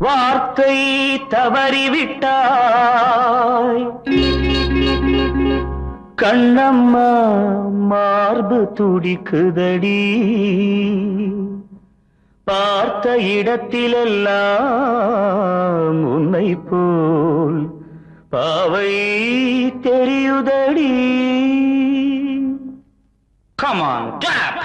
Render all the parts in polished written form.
வார்த்தை தவறிவிட்டாய் கண்ணம்மா மார்பு துடிக்குதடி பார்த்த இடத்திலெல்லாம் உன்னை போல் பாவை தெரியுதடி. Come on, clap!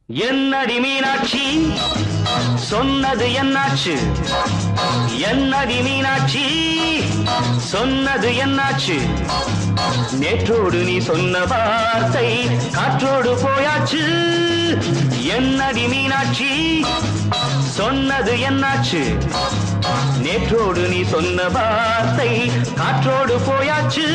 என்னடி மீனாட்சி சொன்னது என்னாச்சு? என்னடி மீனாட்சி சொன்னது என்னாச்சு? நேற்றோடு நீ சொன்ன வார்த்தை காற்றோடு போயாச்சு. என்னடி மீனாட்சி சொன்னது என்னாச்சு? நேற்றோடு நீ சொன்ன வார்த்தை காற்றோடு போயாச்சு.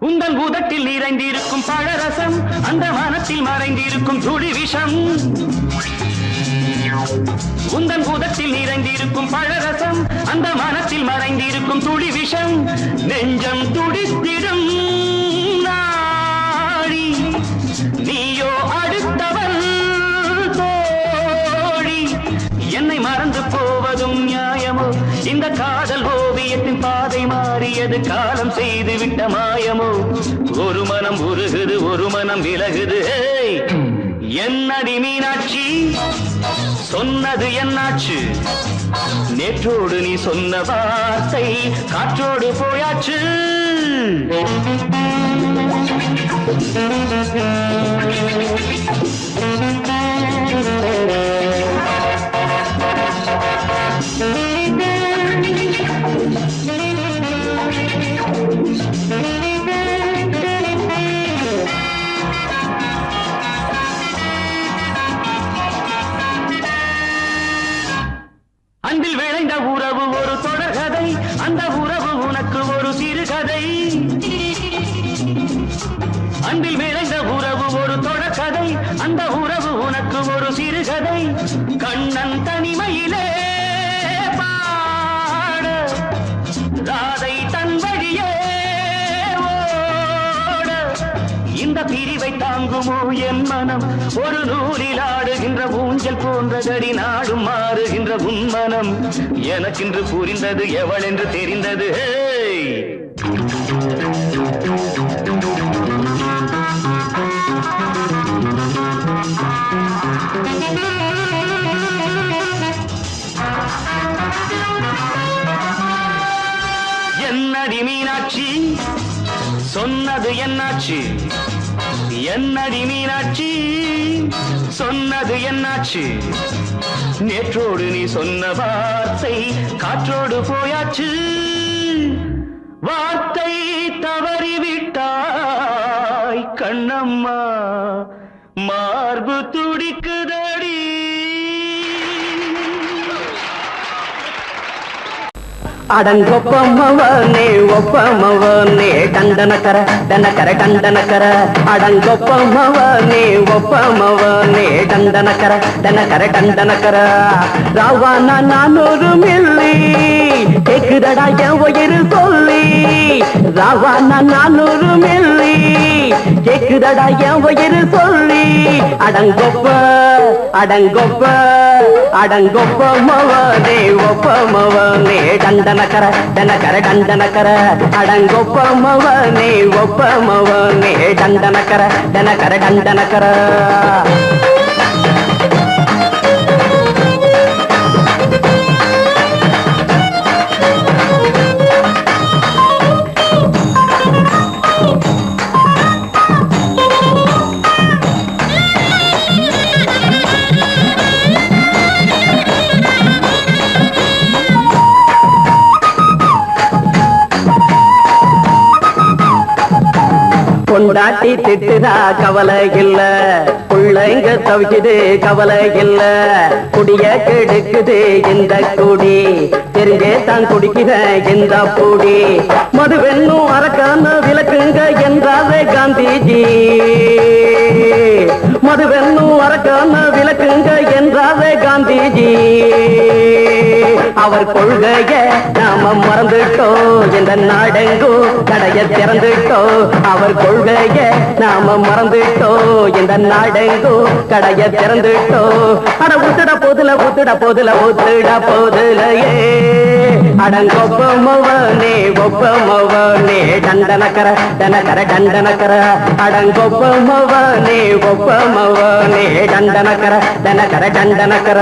உந்தன் பூதத்தில் நிறைந்திருக்கும் பழரசம் அந்த வானத்தில் மறைந்திருக்கும் துளி விஷம். உந்தன் பூதத்தில் நிறைந்திருக்கும் பழரசம் அந்த வானத்தில் மறைந்திருக்கும் துளி விஷம். நெஞ்சம் துடித்திடும் நாடி நீயோ அடுத்தவள் தோழி. என்னை மறந்து போவதும் நியாயமோ? இந்த காதல் ஓவியத்தின் பாதை மாறியது காலம் செய்து விட்ட மாயமோ? ஒரு மனம் உருகுது ஒரு மனம் விலகுது. என்னடி மீனாட்சி சொன்னது என்னாச்சு? நேற்றோடு நீ சொன்ன வார்த்தை காற்றோடு போயாச்சு. அன்பில் விளைந்த உறவு ஒரு தொடர்கதை, அந்த உறவு உனக்கு ஒரு சிறுகதை. அன்பில் விளைந்த உறவு ஒரு தொடர்கதை, அந்த உறவு உனக்கு ஒரு சிறுகதை. கண்ணன் தனிமையிலே பாட ராதை தன் வழியே ஓட. இந்த பிரிவை தாங்குமோ என் மனம்? ஒரு நூலில் ஆடுகின்ற ஊஞ்சல் போன்றதடி நாடும் மாறுகின்ற உன்மனம். எனக்கென்று புரிந்தது எவள் என்று தெரிந்தது. என்னடி மீனாட்சி சொன்னது என்னாச்சு? என்னடி மீனாட்சி சொன்னது என்னாச்சு? நேற்றோடு நீ சொன்ன வார்த்தை காற்றோடு போயாச்சு. வார்த்தை தவறிவிட்டாய் கண்ணம்மா மார்பு துடிக்குதடி. அடங்கொப்பமவனே ஒப்பமவனே டண்டனக்கர டனக்கர டண்டனக்கர. அடங்கொப்பமவனே ஒப்பமவனே டண்டனக்கர டனக்கர டண்டனக்கர. ராவானா 400 மில்லி கேக்குதடா என் உயிர் சொல்லி. ராவானா 400 மில்லி கேக்குதடா என் உயிர் சொல்லி. அடங்கொப்ப அடங்கொப்ப அடங்கொப்பமவனே ஒப்பமவனே டண்டனக்கர டனக்கர டண்டனக்கர. அடங்கொப்பமவனே ஒப்பமவனே டண்டனக்கர டனக்கர டண்டனக்கர. பொண்டாட்டி திட்டுதா கவலை இல்ல, புள்ளைங்க தவிக்குது கவலை இல்ல, குடிய கெடுக்குது இந்த குடி, தெரிஞ்சே தான் குடிக்கிற இந்த பூடி, மதுவென்னும் அரக்கான விளக்குங்க என்றாவே காந்திஜி, மதுவென்னும் அரக்கான விளக்குங்க என்றாவே காந்திஜி. அவர் கொள்கைய நாம மறந்துட்டோம், இந்த நாடெங்கும் கடைய திறந்துட்டோம். அவர் கொள்கைய நாம மறந்துட்டோம், இந்த நாடெங்கும் கடைய திறந்துட்டோம். அட ஊத்துட போதுல ஊத்துட போதுல ஊத்துட போதுலையே, அடங்கொப்பமவனே ஒப்பமவனே டண்டனக்கர டனக்கர டண்டனக்கர, அடங்கொப்பமவனே ஒப்பமவனே டண்டனக்கர டனக்கர டண்டனக்கர.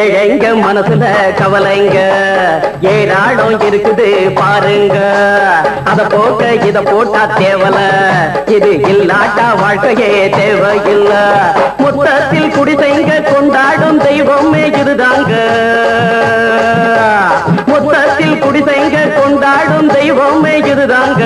ஏழைங்க மனசுல கவலைங்க ஏராளம் இருக்குது பாருங்க, அத போக்க இத போட்டா தேவல, இது இல்லாட்டா வாழ்க்கையே தேவையில்ல. மொத்தத்தில் குடிசைங்க கொண்டாடும் தெய்வமே இதுதாங்க, மொத்தத்தில் குடிசைங்க கொண்டாடும் தெய்வமே இதுதாங்க.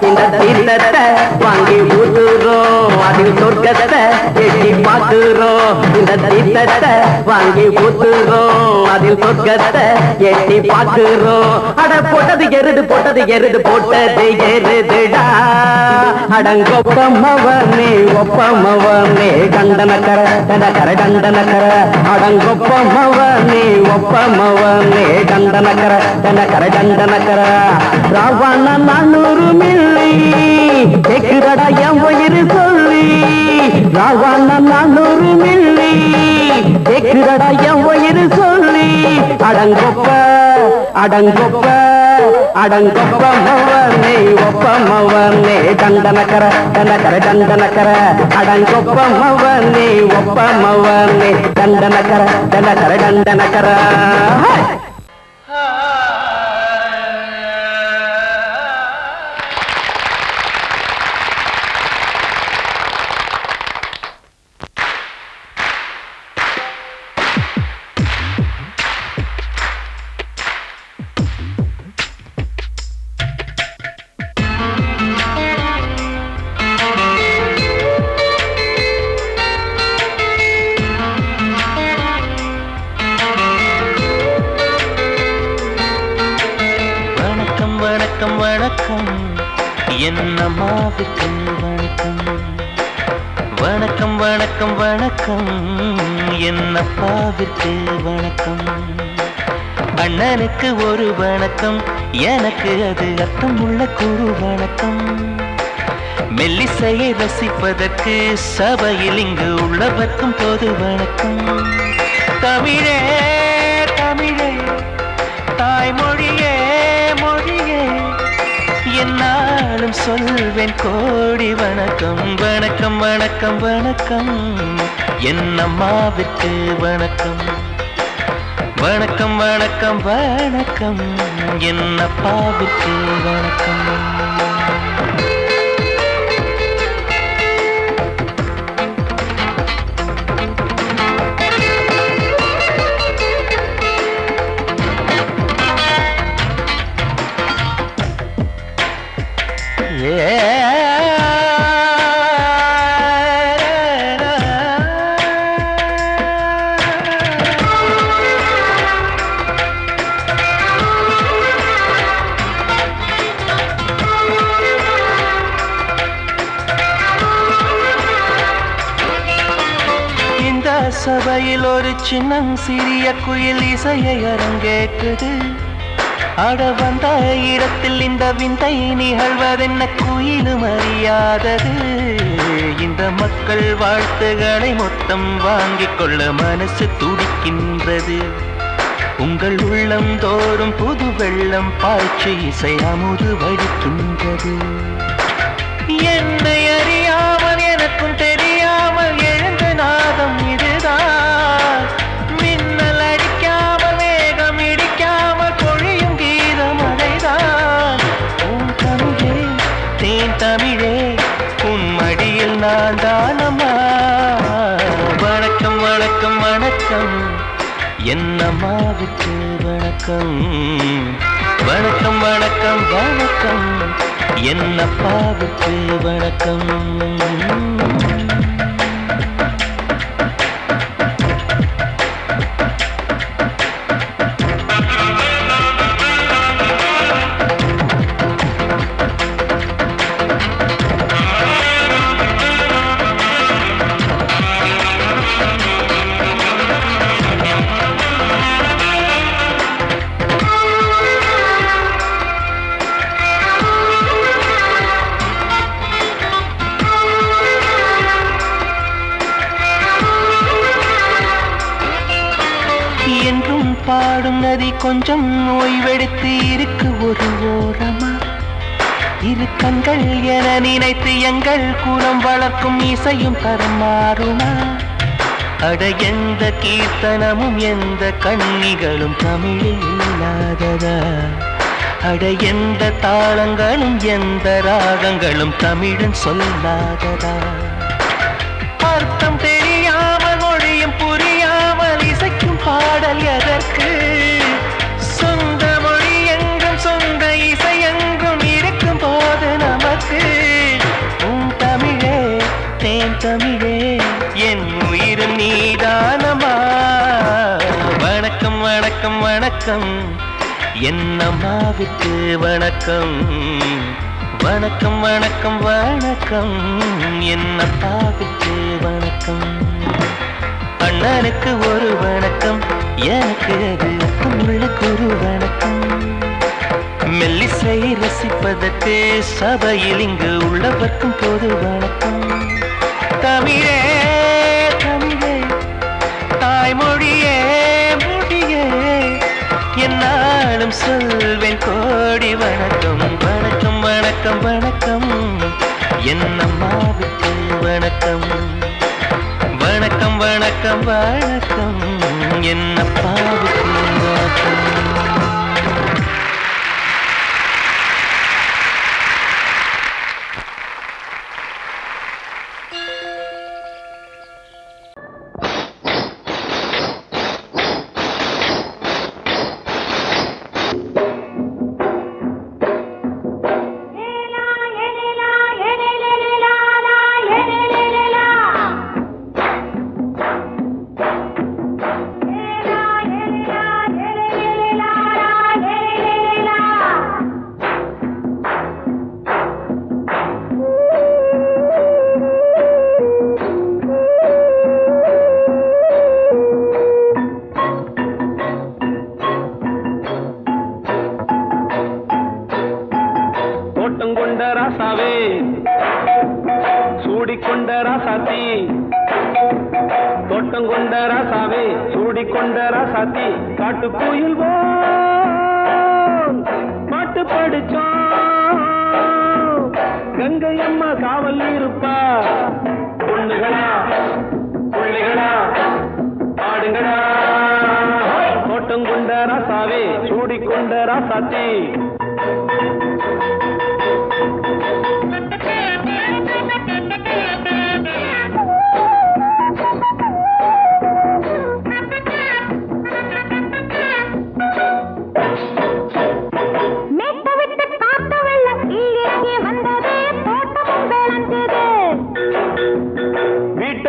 இந்த தீர்த்தத்தை வாங்கி ஊத்துறோம், அதில் சொர்க்கத்தை எட்டி பார்க்கிறோம். இந்த தீர்த்தத்தை வாங்கி ஊத்துறோம், அதில் சொர்க்கத்தை எட்டி பார்க்கிறோம். அட போட்டது எருது போட்டது எருது போட்டது எருதுடா, அடங்கொப்பமவனே ஒப்பமவனே டண்டனக்கர டனக்கர டண்டனக்கர, அடங்கொப்பமவனே ஒப்பமவனே டண்டனக்கர டனக்கர டண்டனக்கர. ராவண 400 மில்லி கேக்குதடா என் உயிர் சொல்லி, ராவண 400 மில்லி கேக்குதடா என் உயிர் சொல்லி, அடங்கொப்ப அடங்கொப்ப அடங்கொப்பமவனே ஒப்பமவனே டண்டனக்கர டனக்கர டண்டனக்கர, அடங்கொப்பமவனே ஒப்பமவனே டண்டனக்கர டனக்கர டண்டனக்கர. வணக்கம் வணக்கம் என்னம்மாவுக்கு வணக்கம், வணக்கம் வணக்கம் வணக்கம் என்னப்பாவிற்கு வணக்கம், அண்ணனுக்கு ஒரு வணக்கம் எனக்கு அது அர்த்தமுள்ள குரு வணக்கம், மெல்லிசையை ரசிப்பதற்கு சபையில் இங்கு உள்ளவர்க்கும் பொது வணக்கம். தமிழே தமிழே தாய்மொழியே மொழியே என்னாலும் சொல்வேன் கோடி வணக்கம், வணக்கம் வணக்கம் வணக்கம் என்னம்மாவிற்கு வணக்கம், வணக்கம் வணக்கம் வணக்கம் என்னப்பாவிற்கு வணக்கம். சபையில் ஒரு சின்னம் சிறிய குயில் இசையை அரங்கேற்றது, ஆட வந்த இடத்தில் இந்த விந்தை நிகழ்வதென்ன குயிலும் அறியாதது, இந்த மக்கள் வாழ்த்துகளை மொத்தம் வாங்கிக் கொள்ள மனசு துடிக்கின்றது, உங்கள் உள்ளம் தோறும் புது வெள்ளம் பாய்ச்சி இசை அமுது வடிக்கின்றது. என்னை அறியாமல் எனக்கும் தெரியாமல் எழுந்த நாதம் இதுதான். மின்னல் அடிக்காமல் மேகம் இடிக்காமல் பொழியும் கீதம் அதைதான். உன் தமிழே தேன் தமிழே உன் மடியில் நான் தானம்மா. வணக்கம் வணக்கம் வணக்கம் என் அம்மாவுக்கு வணக்கம். வணக்கம் வணக்கம் வணக்கம் என் அப்பாவுக்கு வணக்கம். என்றும் பாடும் நதி கொஞ்சம் ஓய்வெடுத்து இருக்கு ஒரு ஓரமா. இரு கண்கள் என நினைத்து எங்கள் குலம் வளர்க்கும் இசையும் தரம் மாறுமா. அட எந்த கீர்த்தனமும் எந்த கண்ணிகளும் தமிழில் இல்லாததா. அட எந்த தாளங்களும் எந்த ராகங்களும் தமிழன் சொல்லாததா. அர்த்தம் தெரியாமல் மொழியும் புரியாமல் இசைக்கும் பாடல் எதற்கு. சொந்த மொழி எங்கும் சொந்த இசை எங்கும் இருக்கும் போது நமக்கு. உன் தமிழே தேன் தமிழே என் உயிரும் நீதானமா. வணக்கம் வணக்கம் வணக்கம் என் அம்மாவுக்கு வணக்கம். வணக்கம் வணக்கம் வணக்கம் என் அப்பாவுக்கு வணக்கம். அண்ணனுக்கு ஒரு வணக்கம் எனக்கு அது உள்ளுக்கு ஒரு வணக்கம். மெல்லிசை ரசிப்பதற்கு சபையில் இங்கு உள்ளவர்க்கும் பொது வணக்கம். தமிழே தமிழே தாய்மொழியே மொழியே என்னாலும் சொல்வேன் கோடி வணக்கம். வணக்கம் வணக்கம் வணக்கம் என் அம்மாவுக்கு வணக்கம். வணக்கம் வணக்கம் வணக்கம் என் அப்பாவுக்கு வணக்கம். சூடிக்கொண்ட ராசாத்தி தோட்டம் கொண்ட ராசாவே சூடிக்கொண்ட ராசாத்தி காட்டு கோயில் பாட்டு படிச்சோம். கங்கை அம்மா காவல் இருப்பா. பொண்ணுகளா பிள்ளைகளா ஆடுங்களா. தோட்டம் கொண்ட ராசாவே சூடிக்கொண்ட ராசாத்தி.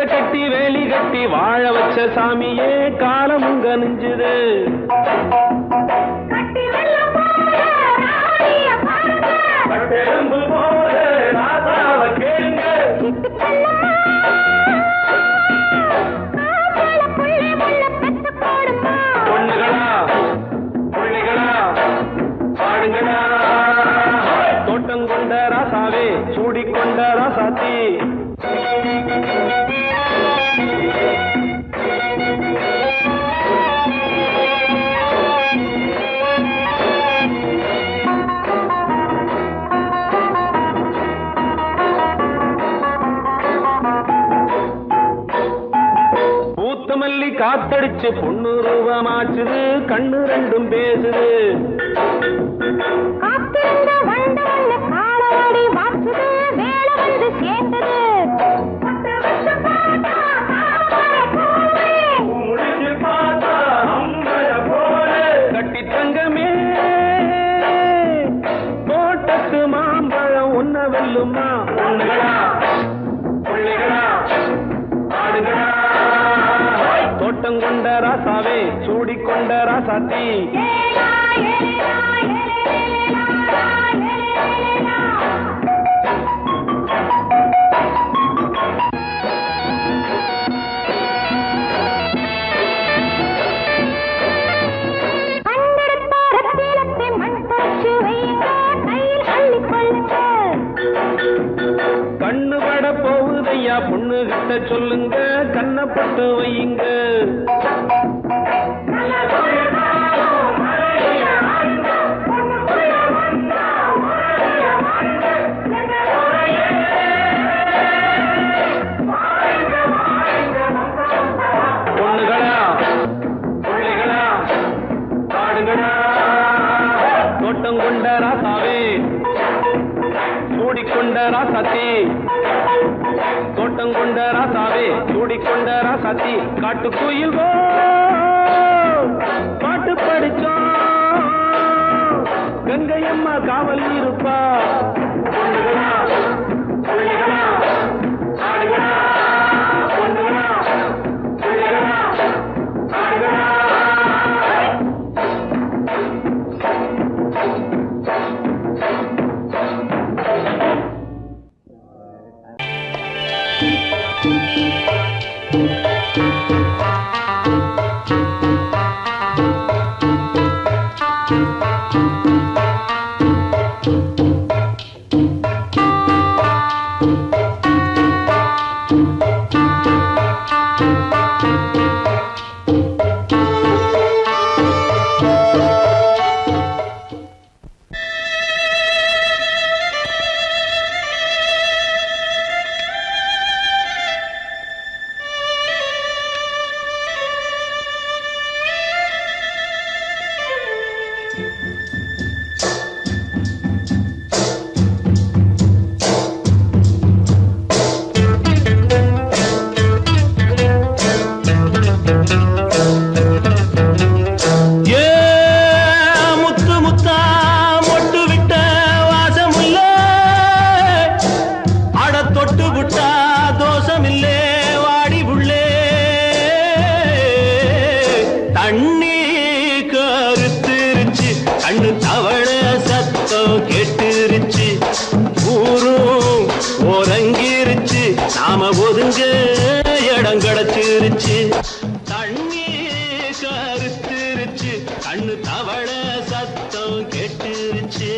கட்டி வேலி கட்டி வாழ வச்ச சாமியே காலமும் கனிஞ்சுது. பொண்ணுகளா பிள்ளைகளா பாடுங்களா. தோட்டம் கொண்ட ராசாவே சூடிக்கொண்ட ராசாத்தி. காத்தடிச்சு பொண்ணு ரூபமாச்சுது கண்ணு ரெண்டும் பேசுது காத்திருந்த வண்டு வந்து காலவாடி மாற்றுது வேலை வந்து சேர்ந்தது கட்டி தங்கமே தோட்டத்து மாம்பழம் உன்ன வெல்லுமா தோட்டம் கொண்ட ராசாவே சூடிக்கொண்ட ராசாத்தி கண்ணு பட போகுதையா பொண்ணு கிட்ட சொல்லுங்க கண்ணப்பட்டு வையுங்க பொண்ணுகளா பிள்ளைகளா பாடுங்களா தோட்டம் கொண்ட ராசாவே சூடிக்கொண்ட ராசாத்தி தோட்டம் கொண்ட ராசாவே சூடிக்கொண்ட ராசாத்தி காட்டுக்குயில் பாட்டு படிச்சோம் கங்கையம்மா காவல் இருப்பா பொண்ணுகளா பிள்ளைகளா ஆடுகளா பொண்ணுகளா பிள்ளைகளா ஆடுகளா நாம ஒதுங்க இடம் கிடைச்சிருச்சு தண்ணி கருத்துருச்சு கண்ணு தவள சத்தம் கெட்டுருச்சு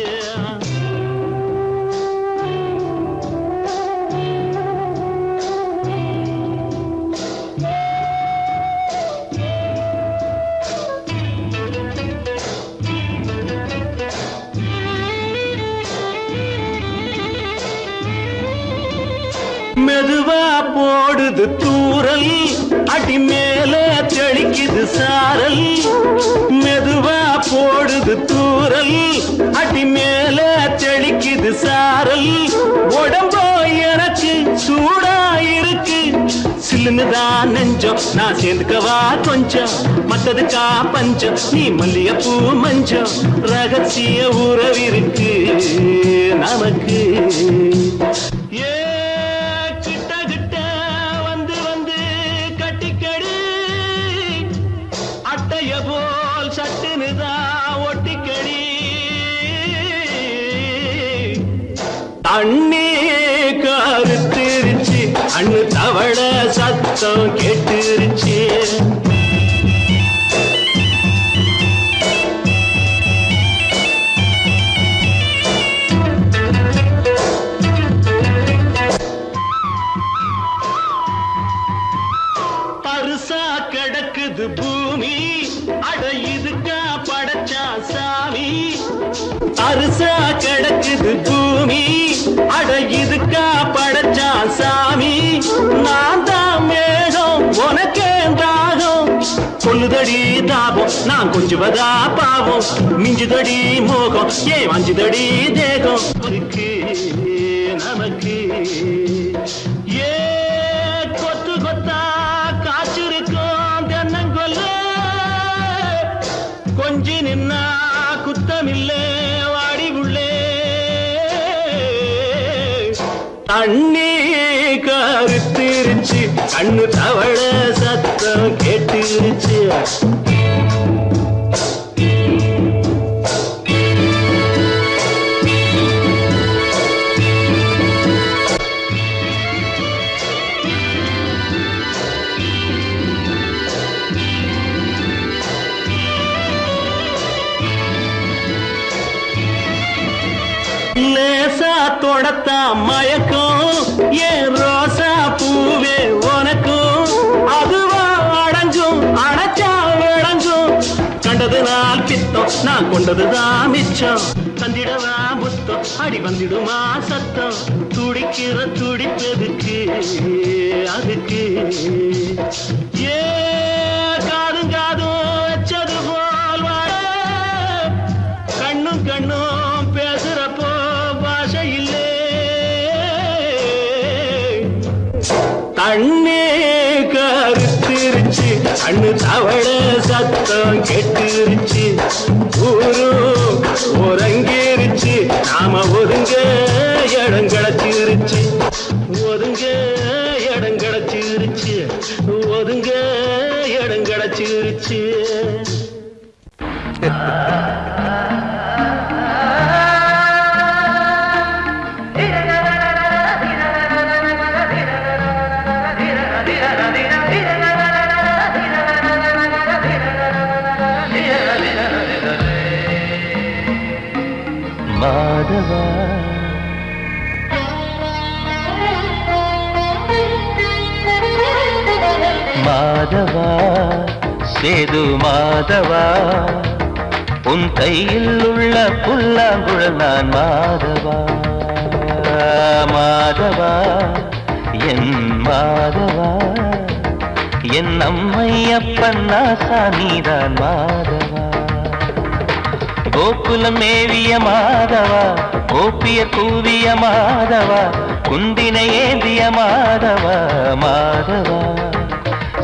மெதுவா போடுது தூரல் அடி மேல தெளிக்குது சாரல் மெதுவா போடுது தூரல் அடி மேல தெளிக்குது சாரல் உடம்போ எனக்கு சூடா இருக்கு சில்லுன்னுதான் நெஞ்சம் நான் சேர்ந்துக்கவா கொஞ்சம் மத்ததுக்கா பஞ்சம் நீ மல்லிகைப்பூ மஞ்சம் ரகசிய உறவிருக்கு நமக்கு போல் சட்டுனுதா ஒட்டிக்கடி தண்ணி கருத்திருச்சு அண்ணு தவள சத்தம் கேட்டுருச்சு பருசா கிடக்குது பூமி அட இதுக்கா படைச்சா சாமி அரிசா கிடக்குது பூமி அட இதுக்கா படைச்சா சாமி நான் தான் மேகம் உனக்கே தாகம் கூடுதடி தாபம் நான் கொஞ்சுவதா பாவம் மிஞ்சுதடி மோகம் ஏன் வஞ்சுதடி தேகம் நமக்கு ஏ கொத்து கொத்தா காய்ச்சிருக்கும் தென்னங்கொல்ல கொஞ்சி நின்னா குத்தமில்லே வாடி உள்ளே தண்ணி கருத்திருச்சு கண்ணு தவள சத்தம் கேட்டுருச்சு லேசா தொடத்தா மயக்கம் ஏன் ரோசா பூவே உனக்கும் அதுவா அடைஞ்சும் அடைச்சா விளைஞ்சும் கண்டது நாள் பித்தம் நான் கொண்டதுதான் மிச்சம் தந்திடவா புத்தம் அடி வந்திடுமா சத்தம் துடிக்கிற துடிப்பதுக்கு அதுக்கு ஏ காதும் காதும் வச்சது போல் வாழ கண்ணும் கண்ணும் பேசுறப்போ பாஷை இல்லே தண்ணே கருத்திருச்சு கண்ணு தவள சத்தம் கெட்டுருச்சு ஊரும் உறங்கிருச்சு நாம ஒதுங்க இடம் கிடைச்சிருச்சு ஒதுங்க இடம் கிடைச்சிருச்சு ஒதுங்க இடம் கிடைச்சிருச்சு மாதவா மாதவா சேது மாதவா உன் கையில் உள்ள புல்லாங்குழல் நான் மாதவா மாதவா என் மாதவா என் அம்மையப்பன் நாசா நீதான் மாதவா கோகுலம் மேவிய மாதவா கோப்பிய கூவிய மாதவா குந்தினை ஏந்திய மாதவா மாதவா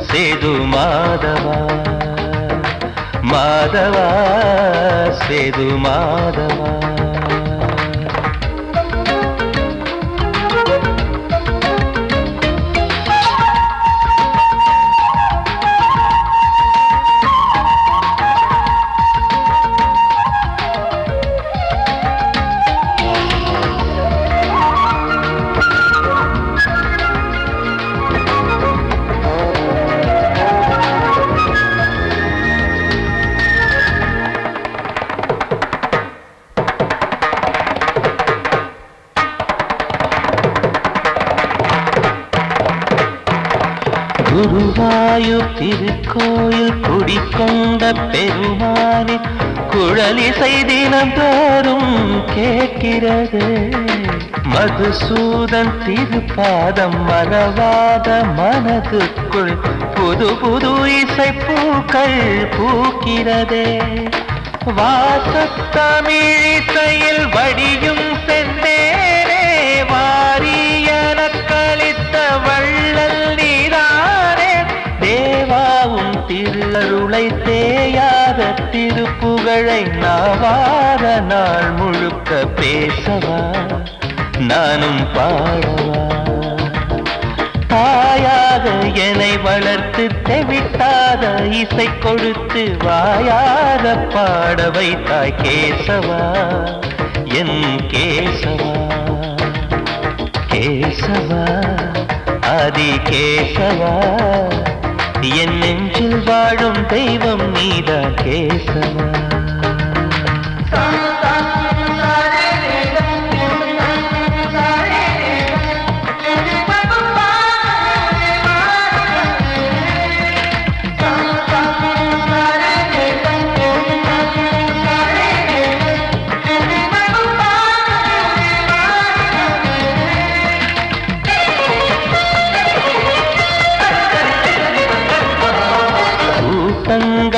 சேது மாதவா மாதவா சேது மாதவா குருவாயூர் திருக்கோயில் குடிக்கொண்ட பெருமானி குழலிசை தினந்தோறும் கேட்கிறது மதுசூதன் திருப்பாதம் மறவாத மனதுக்குள் புது புது இசை பூக்கள் பூக்கிறதே வாசத்தமிழிசையில் வடியும் செந்தேனே வாரியன கழித்த வள்ளல் நீதானே தேவாவும் திருஅருளை தேயாத திருப்புகழை நாவார நாள் முழுக்க பேசவா நானும் பாடவா தாயாக என்னை வளர்த்து தெவிட்டாத இசை கொடுத்து வாயாத பாட வைத்தாய் கேசவா என் கேசவா கேசவா ஆதி கேசவா என் நெஞ்சில் வாழும் தெய்வம் நீதான் கேசவா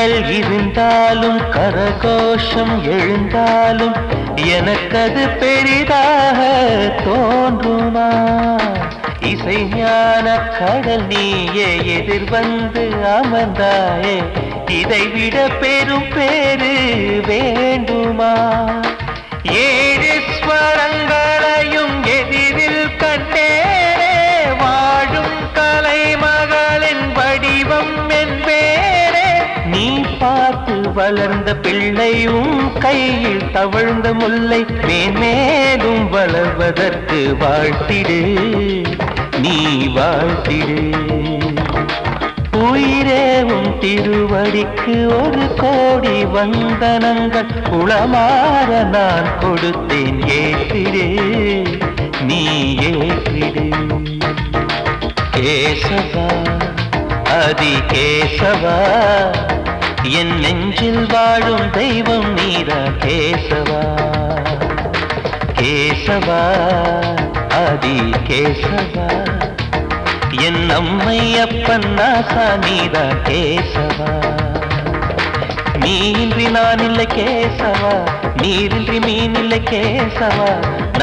கண்கள் இருந்தாலும் கரகோஷம் எழுந்தாலும் எனக்கது பெரிதாக தோன்றுமா? இசை ஞான கடல் நீயே எதிர்வந்து அமர்ந்தாயே, இதைவிட பெரும் பேரு வேண்டுமா? ஏழு ஸ்வரங்களையும் எதிரில் கண்டேனே, வாழும் கலைமகளின் வடிவம் என்பேனே. நீ பார்த்து வளர்ந்த பிள்ளையும் கையில் தவழ்ந்த முல்லை மேன்மேலும் வளர்வதற்கு வாழ்த்திடு, நீ வாழ்த்திடு. உயிரேவும் திருவடிக்கு ஒரு கோடி வந்தனங்கள் உளமாற நான் கொடுத்தேன், ஏற்றிடு, நீ ஏற்றிடு. கேசவா அதி கேசவா, என் நெஞ்சில் வாழும் தெய்வம் நீரா கேசவா. கேசவா அதி கேசவா, என் அம்மை அப்பன் நாசா நீரா கேசவா. நீன்றி நான் இல்லை கேசவா, நீரின்றி மீன் இல்லை கேசவா,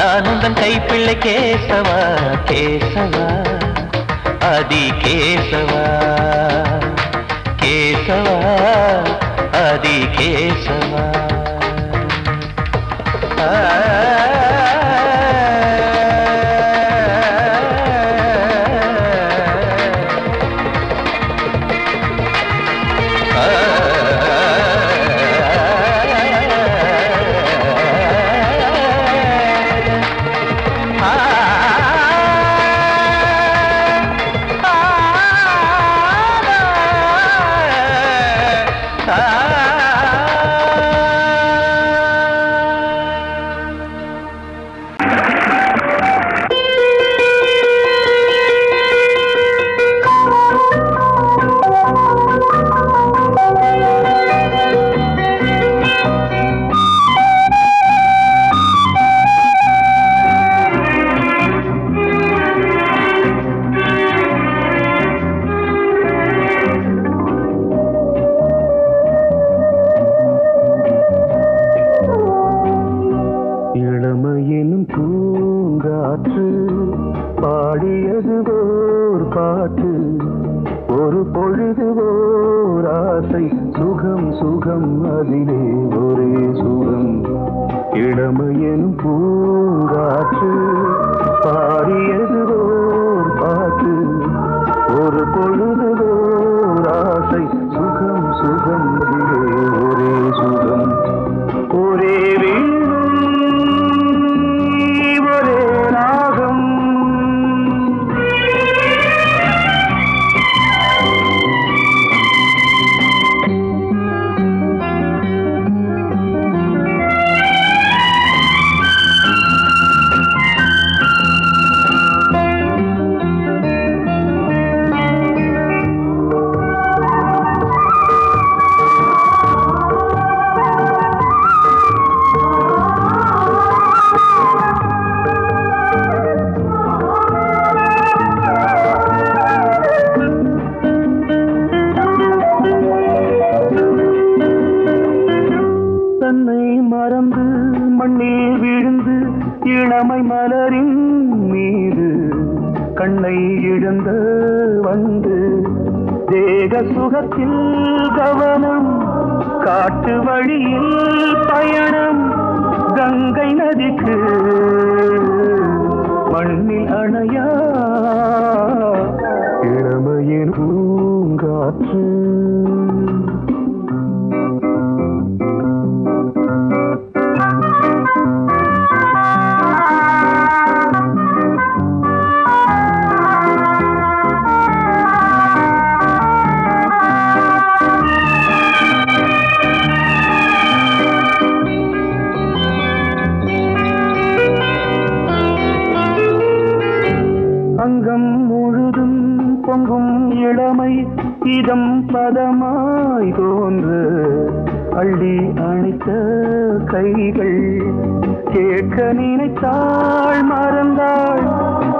நான் உந்தன் கைப்பிள்ளை கேசவா. கேசவா அதி கேசவா, கேசவா அதி கேசவா. சுகத்தில் கவனம், காட்டு வழியில் பயணம், கங்கை நதிக்கு மண்ணில் அணையா இளமையின் பூங்காற்று. அங்கம் முழுதும் பொங்கும் இளமை இதம் பதமாய் தோன்று, அள்ளி அணைத்த கைகள் கேட்க நினைத்தாள் மறந்தாள்,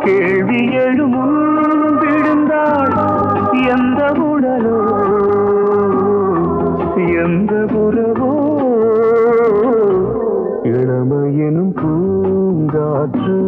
கேள்வி எழுமுன் விழுந்தாள். எந்த உடலோ எந்த உறவோ இளமையெனும் பூங்காற்று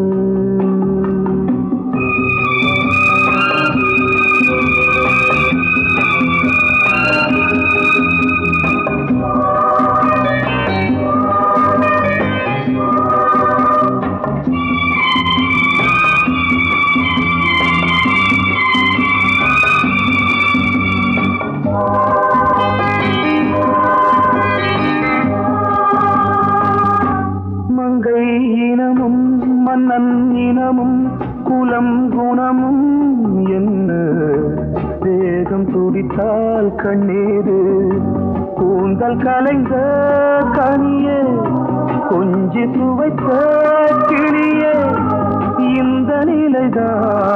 மன்னன் இனமும் குலம் குணமும் என்ன வேகம் துடித்தால் கண்ணீரு கூந்தல் கலைந்த கனியே கொஞ்சி துவைத்த கிளியே இந்த நிலைதான்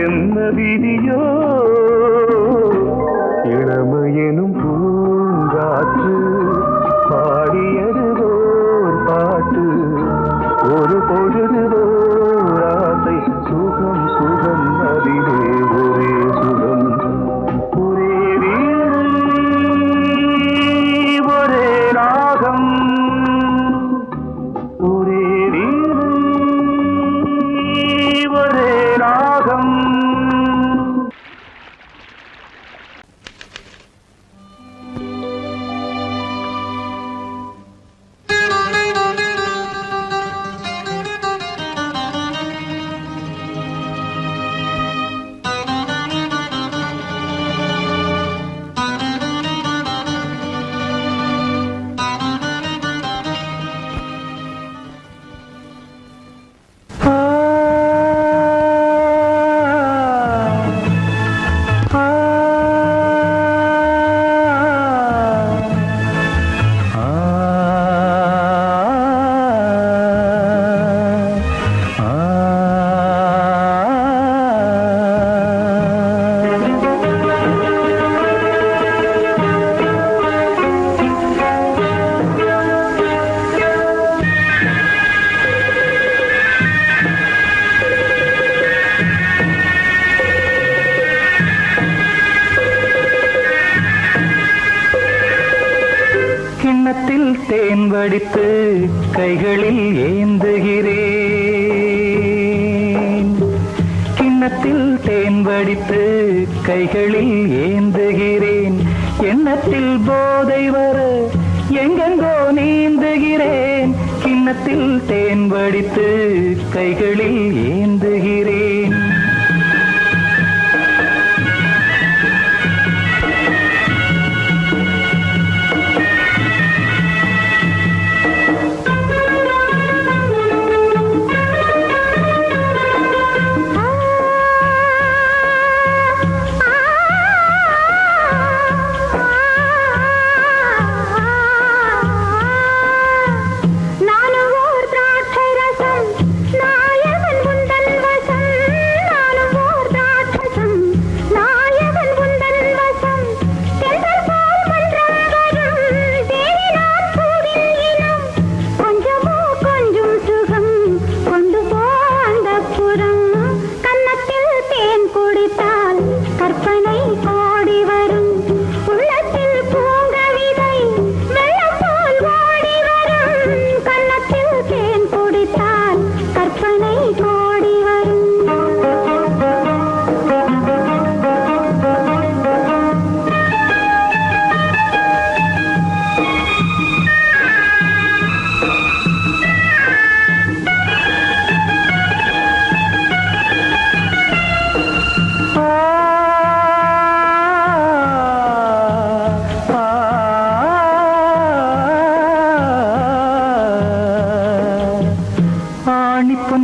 என்ன விதியோ இளமையெனும் பூங்காற்று பாடியதுவோர் பாட்டு ஒரு பொழுதுவோர் ஆசை சுகம் சுகம் அதிலே ஒரே சுகம் ஒரே வீடு ஒரே ராகம் ஒரே வீடு ஒரே ராகம் கிண்ணத்தில் தேன் வடித்து கைகளில் ஏந்துகிறேன் கிண்ணத்தில் தேன் வடித்து கைகளில் ஏந்துகிறேன் எண்ணத்தில் போதை வர எங்கெங்கோ நீந்துகிறேன் கிண்ணத்தில் தேன் வடித்து கைகளில் ஏந்துகிறேன்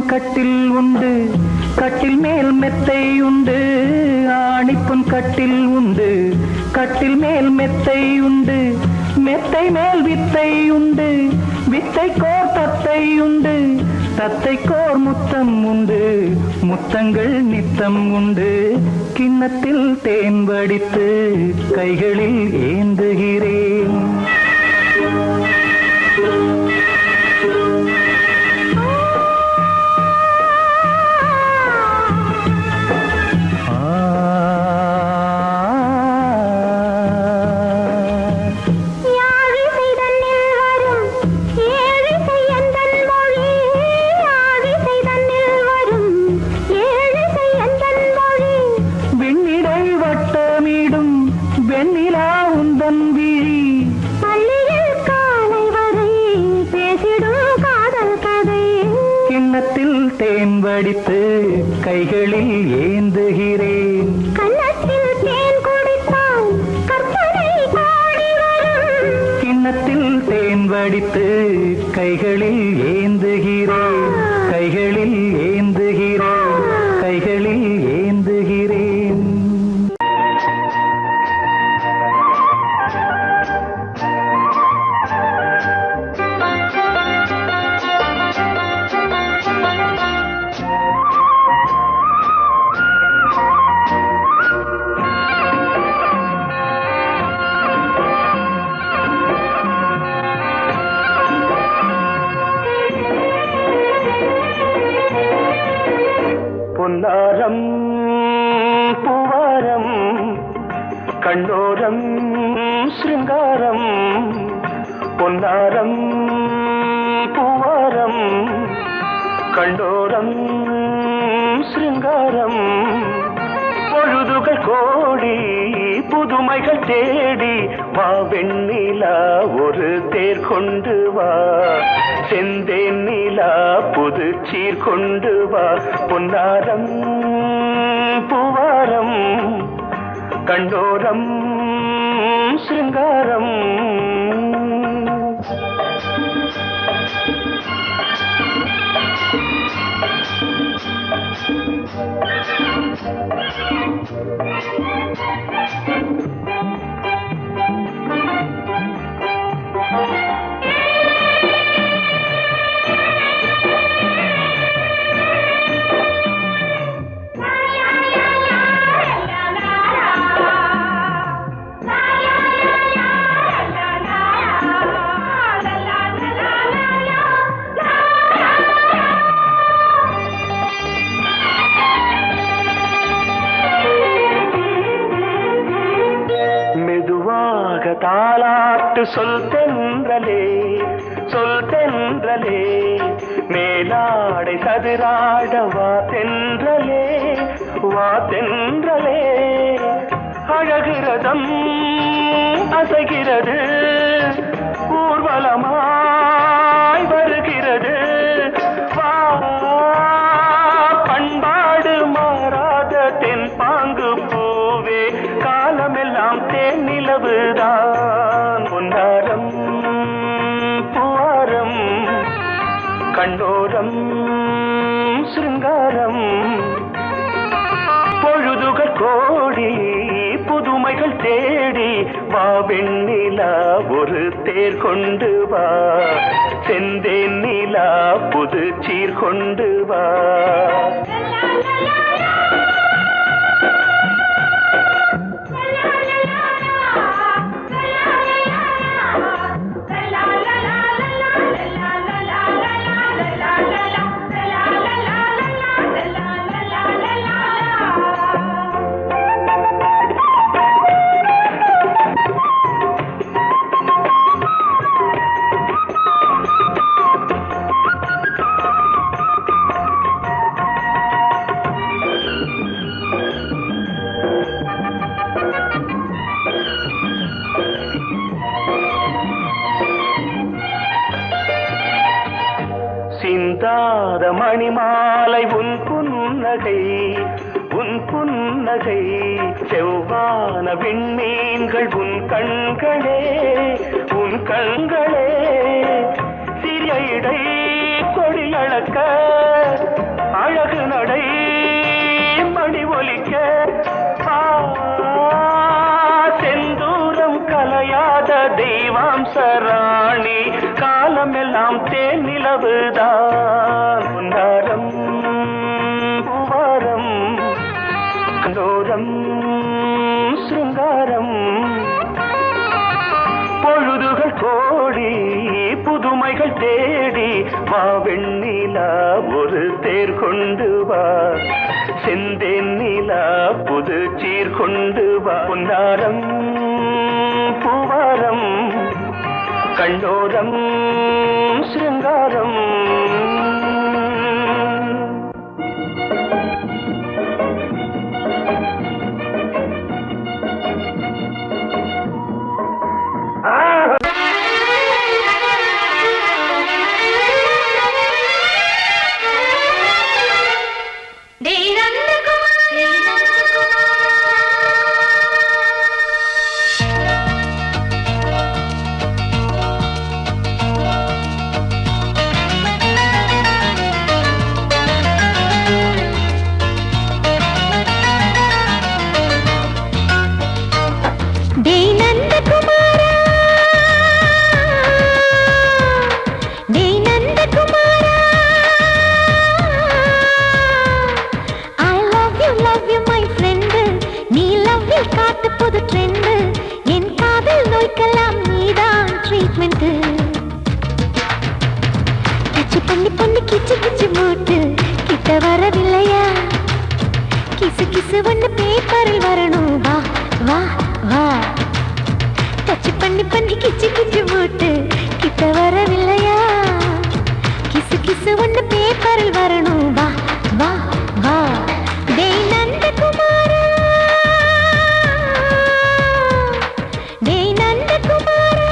கட்டில் உண்டு கட்டில் மேல் மெத்தை உண்டு ஆணிப்பொன் கட்டில் உண்டு கட்டில் மேல் மெத்தை உண்டு மெத்தை மேல் வித்தை உண்டு வித்தை கோர் தத்தை உண்டு தத்தை கோர் முத்தம் உண்டு முத்தங்கள் நித்தம் உண்டு கிண்ணத்தில் தேன் வடித்து கைகளில் ஏந்துகிறேன் வடித்து கைகளில் ஏந்துகிறேன். கன்னத்தில் தேன் குடித்தால் கற்பனை ஓடி வரும். கிண்ணத்தில் தேன் வடித்து கைகளில் ஏந்துகிறேன். கைகளில் ஏந்துகிறேன். கைகளில் ஏந்துகிறேன். பொன்னாரம் பூவாரம் கண்ணோரம் சிருங்காரம். பொன்னாரம் பூவாரம் கண்ணோரம் சிருங்காரம். பொழுதுகள் கோடி புதுமைகள் தேடி வா வெண்ணிலா ஒரு தேர் கொண்டு வா. செந்தேன் நிலா புது சீர் கொண்டு வா. பொன்னாரம் பூவாரம் கண்டோரம் சிருங்காரம். தாலாட்டு சொல் தென்றலே சொல் தென்றலே. மேலாடை சதுராட வா தென்றலே வா தென்றலே. அழகிறதம் அசைகிறது ஊர்வலமாய் வருகிறது. வா பண்பாடு மாறாத தென் பாங்கு பூவே காலமெல்லாம் தேன் நிலவுதான். பொன்னாரம் பூவாரம் கண்டோரம் சிருங்காரம். பொழுதுகள் கோடி புதுமைகள் தேடி வா வெண்ணிலா ஒரு தேர் கொண்டு வா. செந்தேன் நிலா புது சீர் கொண்டு வா. சிந்தாத மணிமாலை உன் புன்னகை உன் புன்னகை. செவ்வான விண்மீன்கள் உன் கண்களே உன் கண்களே. சிறிய இடை கொடியளக்க அழகு நடை மணி ஒலிக்க. செந்தூரம் கலையாத தெய்வாம்சராணி காலமெல்லாம் தேன் நிலவுதான். பொன்னாரம் பூவாரம் கண்டோரம் சிருங்காரம். பொழுதுகள் கோடி புதுமைகள் தேடி வா வெண்ணிலா ஒரு தேர் கொண்டு வா. செந்தேன் நிலா புது சீர் கொண்டு வா. பொன்னாரம் பூவாரம் கண்டோரம் சிருங்காரம். பண்ணி பண்ணி கிச்சு கிச்சு மூட்டு கிட்ட வரவில்லையா கிசு கிசு ஒண்ணு பேப்பரில் வரணும் வா வா வா டச் பண்ணி பண்ணி கிச்சு கிச்சு மூட்டு கிட்ட வரவில்லையா கிசு கிசு ஒண்ணு பேப்பரில் வரணும் வா வா வா டேய் நந்தகுமாரா டேய் நந்தகுமாரா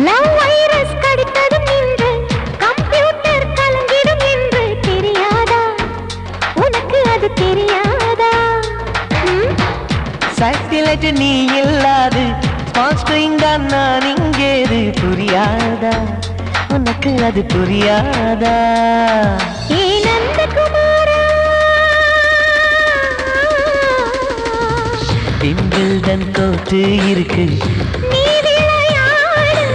லவ் வைரஸ் கடித்ததும் நின்று கம்ப்யூட்டர் கலங்கிடும் என்று தெரியாதா உனக்கு அது தெரியாதா சாட்டிலைட் நீ இல்லாது ஸ்கிரீன் தான் நான் இங்கேது புரியாதா உனக்கு அது புரியாதா ஏ நந்தகுமாரா விம்பிள்டன் கோட்டு இருக்கு நீ விளையாடு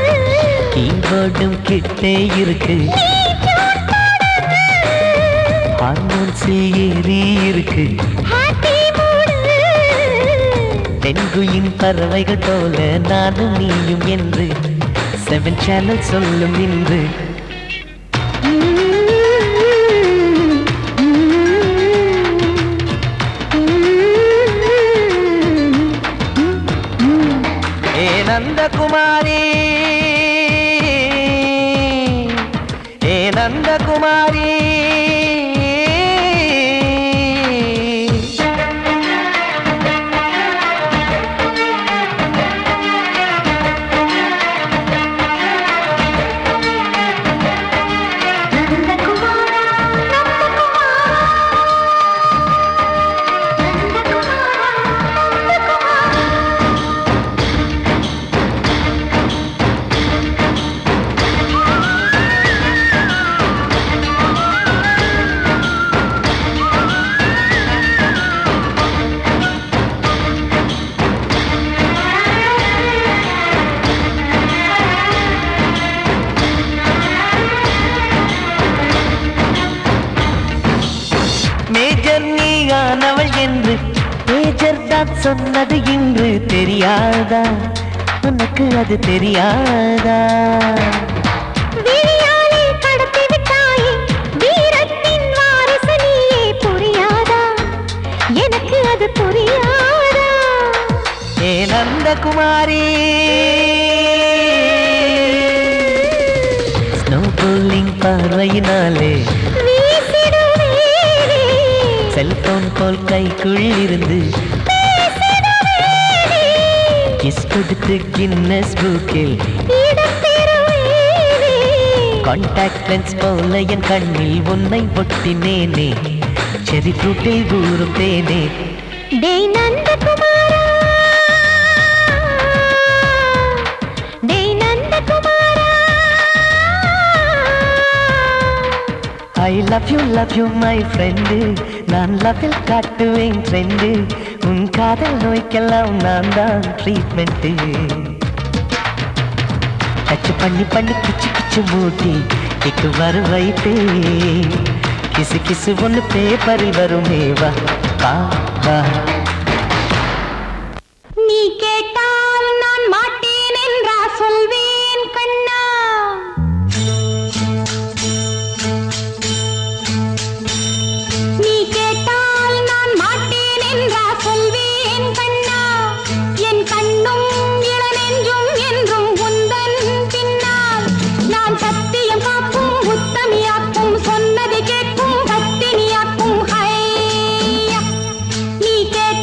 கீபோர்டும் கிட்டே இருக்கு ஹார்மோன்ஸில் ஏறி இருக்கு ஹாப்பி மூடு தென்குயின் பறவைகள் போல நானும் நீயும் என்று 7 சேனல் சொல்லும் இன்று ஏ நந்தகுமாரி ஏ நந்தகுமாரி மேஜர் நீயானவள் என்று மேஜர் தான் சொன்னது இன்று தெரியாதா உனக்கு அது தெரியாதா விழியாலே கடத்தி விட்டாயே வீரத்தின் வாரிசு நீயே புரியாதா எனக்கு அது புரியாதா ஏ நந்தகுமாரி ஸ்னோ போலிங் பார்வையினாலே வீசிடுவேனே செல்போன் போல் கைக்குள் இருந்து பேசிடுவேனே கிஸ் கொடுத்து கின்னஸ் புக்கில் இடம் பெறுவேனே கான்டாக்ட் லென்ஸ் போல என் கண்ணில் உன்னை ஒட்டினேனே செரி ஃப்ரூட்டில் ஊறும் தேனே டேய் நந்தகுமாரா டேய் நந்தகுமாரா I love you my friend நான் லவ்வில் காட்டுவேன் ட்ரெண்டு உன் காதல் நோய்க்கெல்லாம் நான் தான் ட்ரீட்மெண்ட்டு டச் பண்ணி பண்ணி கிச்சு கிச்சு மூட்டி கிக்கு வர வைத்தே கிசு கிசு ஒன்று பேப்பரில் வருமே வா வா வா நீ கேட்டால் நான் மாட்டேன் என்றா சொல்வேன் கண்ணா நீ கேட்டால் நான் மாட்டேன் என்றா சொல்வேன் கண்ணா என் கண்ணும் இளநெஞ்சும் என்றும் உந்தன் பின்னால் நான் சத்தியம் காக்கும் உத்தமியாக்கும் சொன்னதை கேட்கும் பத்தினியாக்கும் ஹையா நீ கேட்டால்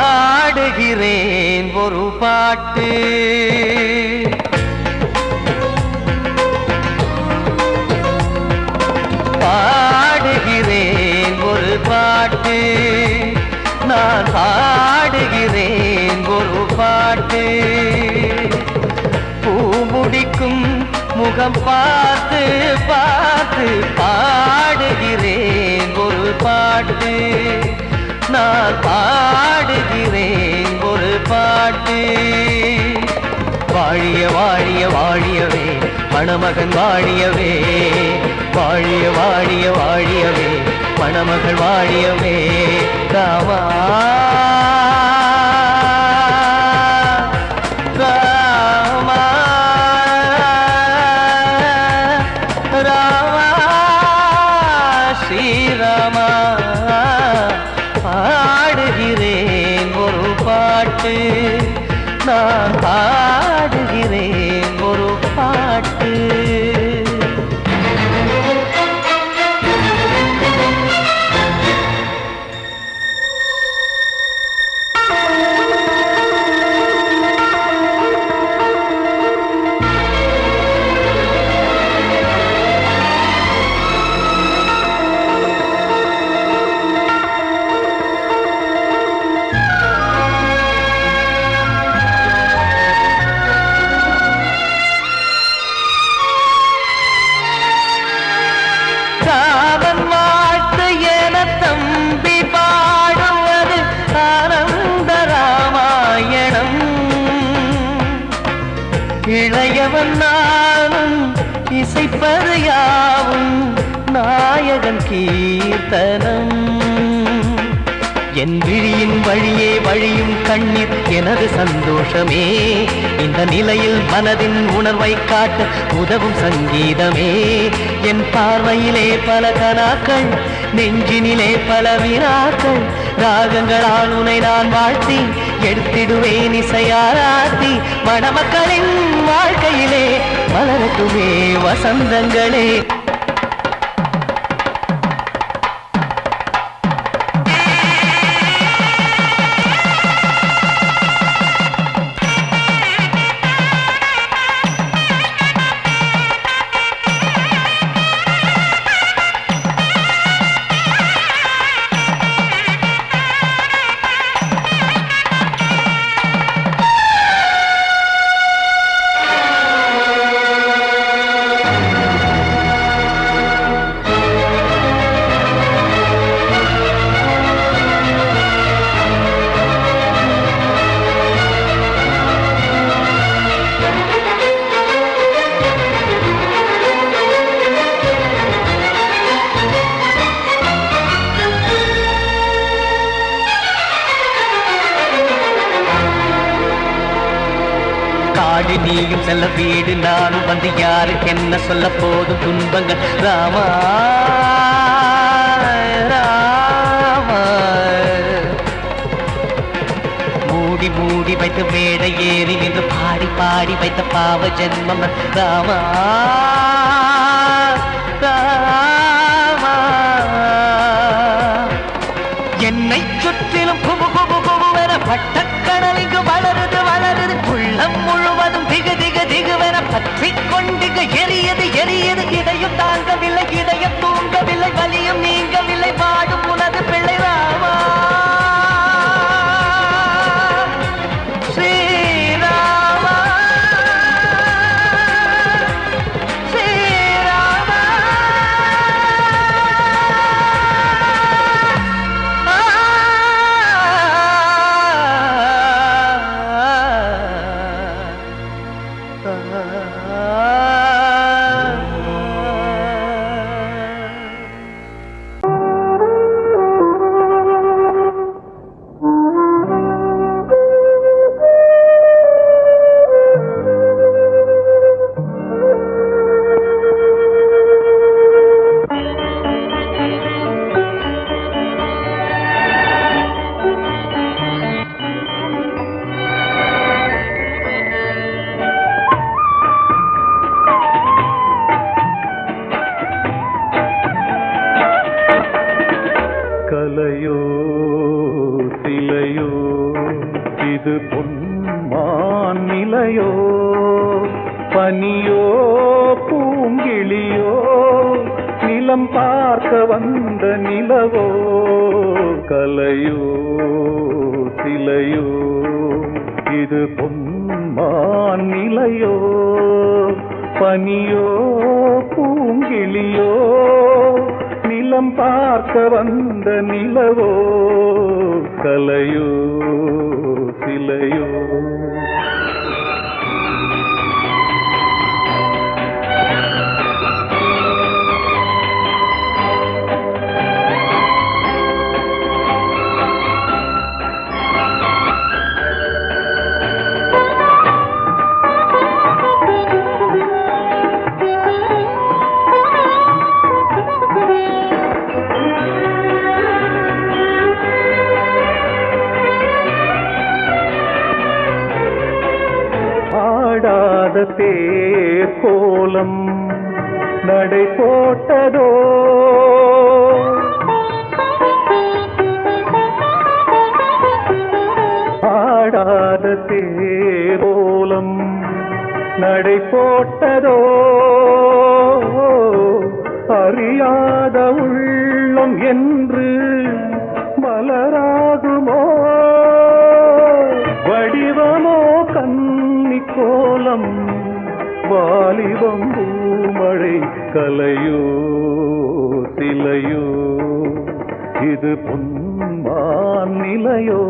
பாடுகிறேன் ஒரு பாட்டு பாடுகிறேன் ஒரு பாட்டு நான் பாடுகிறேன் ஒரு பாட்டு பூமுடிக்கும் முகம் பார்த்து பார்த்து பாடுகிறேன் ஒரு பாட்டு நான் பாடுகிறேன் ஒரு பாட்டு வாழிய வாழிய வாழியவே மணமகன் வாழியவே வாழிய வாழிய வாழியவே மணமகள் வாழியவே ராமா ராமா ராமா ஸ்ரீராமா பாடுகிறேன் ஒரு பாட்டு நான் பாடுகிறேன் ஒரு பாட்டு. இளையவன் நானும் இசைப்பது யாவும் நாயகன் கீர்த்தனம். என் விழியின் வழியே வழியும் கண்ணீர் எனது சந்தோஷமே. இந்த நிலையில் மனதின் உணர்வை காட்ட உதவும் சங்கீதமே. என் பார்வையிலே பல கனாக்கள், நெஞ்சினிலே பல வினாக்கள். ராகங்களால் உனை நான் வாழ்த்தி எடுத்திடுவேன் இசையாராத்தி. மணமக்களின் வாழ்க்கையிலே மலரட்டுமே வசந்தங்களே. காடு நீயும் செல்ல வீடு நானும் வந்து யாருக்கு என்ன சொல்ல போதும் துன்பங்கள். ராமா ராமா மூடி மூடி வைத்து மேடை ஏறி நின்று பாடி பாடி வைத்த பாவ ஜென்மம். ராமா ராமா என்னை சுற்றிலும் குபு குபு குபுவென பட்டக்கடல் இங்கு வளருது வளருது. உள்ளம் முழுவதும் திகு திகு திகுவென பற்றி கொண்டிக எரியது எரியது. இதையும் தாங்கவில்லை இதயம் தூங்கவில்லை வலியும் நீங்கவில்லை வாடும் உனது பிள்ளை ராமா ஸ்ரீராமா ஸ்ரீராமா. கலையோ சிலையோ இது பொன்மான் நிலையோ பனியோ பூங்கிளியோ நிலம் பார்க்க வந்த நிலவோ. கலையோ சிலையோ இது பொன்மான் நிலையோ பனியோ பூங்கிளியோ நிலம் பார்க்க வந்த நிலவோ. கலையோ சிலையோ ஆடாத தேர் கோலம் நடை போட்டதோ ஆடாத தேரோலம் நடை போட்டதோ அறியாத உள்ளம் என்று மலராகுமோ வடிவமோ கன்னி கோலம் வாலிபம் பூமழை கலையோ சிலையோ இது பொன்மான் நிலையோ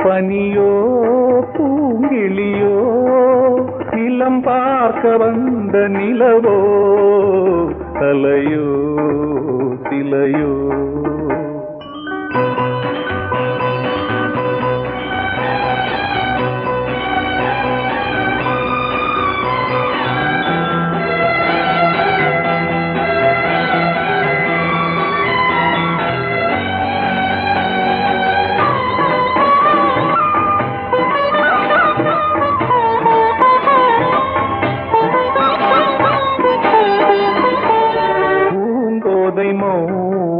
பனியோ பூங்கிளியோ நிலம் பார்க்க வந்த நிலவோ கலையோ சிலையோ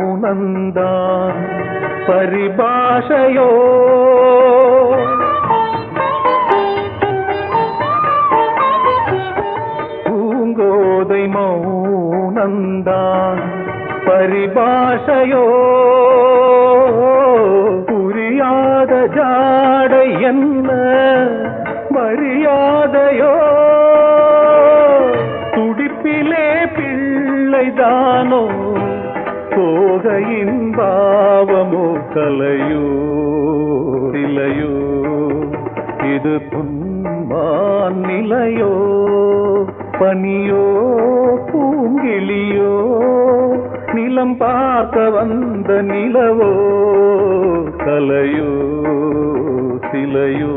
மௌனந்தான் பரிபாஷையோ பூங்கோதை மௌனந்தான் பரிபாஷையோ புரியாத ஜாடை என்ன மரியாதையோ துடிப்பிலே பிள்ளைதானோ போகையின் பாவமோ கலையோ சிலையோ இது பொன்மான் நிலையோ பனியோ பூங்கிளியோ நிலம் பார்க்க வந்த நிலவோ கலையோ சிலையோ